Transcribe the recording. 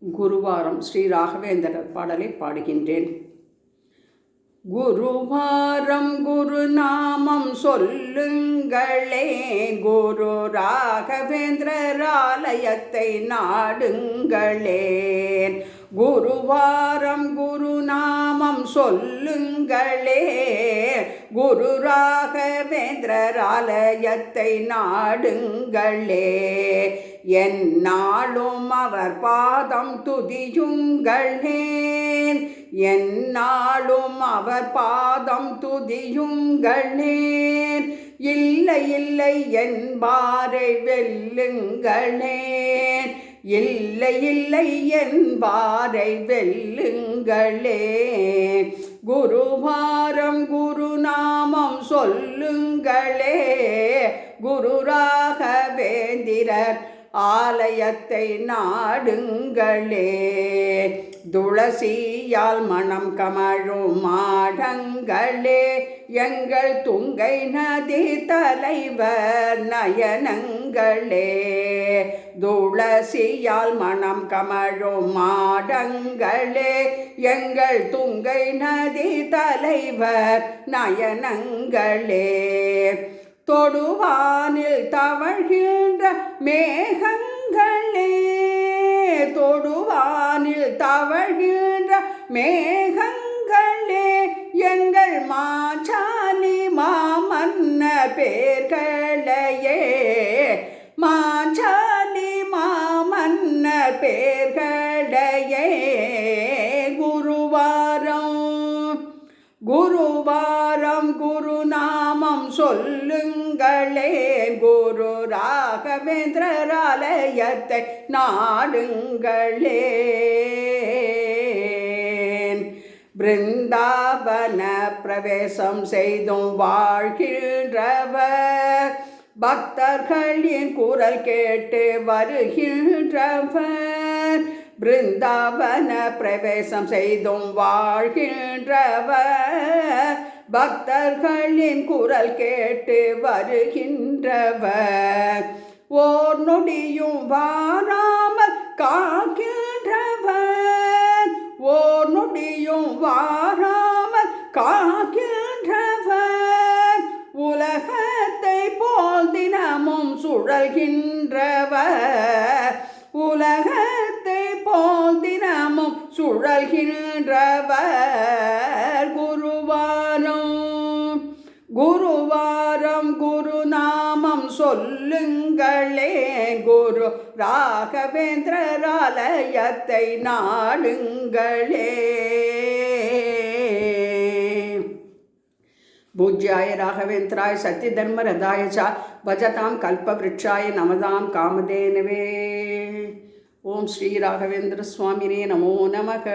குருவாரம் ஸ்ரீ ராகவேந்திரர் பாடலை பாடுகின்றேன். குருவாரம் குருநாமம் சொல்லுங்களே, குரு ராகவேந்திரர் ஆலயத்தை நாடுங்களே. குருவாரம் குருநாமம் சொல்லுங்களே, குரு ராகவேந்திரர் ஆலயத்தை நாடுங்களே. எந்நாளும் அவர் பாதம் துதியுங்களேன், எந்நாளும் அவர் பாதம் துதியுங்களேன். இல்லை இல்லை என்பாரை வெல்லுங்களேன், இல்லை இல்லை என்பாரை வெல்லுங்களே. குருவாரம் குருநாமம் சொல்லுங்களே, குரு ராகவேந்திரர் ஆலயத்தை நாடுங்களே. துளசியால் மனம் கமழும் மாடங்களே, எங்கள் துங்கை நதி தலைவர் நயனங்களே. துளசியால் மனம் கமழும் மாடங்களே, எங்கள் துங்கை நதி தலைவர் நயனங்களே. தொடுவானில் தவழ்கின்ற மேகங்களே, தொடுவானில் தவழ்கின்ற மேகங்களே, எங்கள் மாச்சாலி மாமன்ன பேர்களையே, மாச்சாலி மாமன்ன பேர்களையே. குருவாரம் குருவாரம் குருநாமம் சொல்லுங்களே, குரு ராகவேந்திரர் ஆலயத்தை நாடுங்களே. பிருந்தாவன பிரவேசம் செய்தும் வாழ்கின்றவர், பக்தர்களின் குரல் கேட்டு வருகின்றவர். பிருந்தாவன பிரவேசம் செய்தும் வாழ்கின்றவர், பக்தர்களின் குரல் கேட்டு வருகின்றவர். ஓர் நொடியும் வாராமல் காக்கின்றவர், ஓர் நொடியும் வாராமல் காக்கின்றவர். உலகத்தை போல் தினமும் சுழல்கின்றவர், உலகத்தை போல் தினமும் சுழல்கின்றவர். குருவாரம் குருவாரம் குருநாமம் சொல்லுங்களே, குரு ராகவேந்திரர் ஆலயத்தை நாடுங்களே. பூஜ்யாய ராகவேந்திராய சத்ய தர்ம ரதாய ச பஜதாம் கல்பவ்ருட்சாய நமதாம் காமதேனவே. ஓம் ஸ்ரீ ராகவேந்திர சுவாமினே நமோ நமக.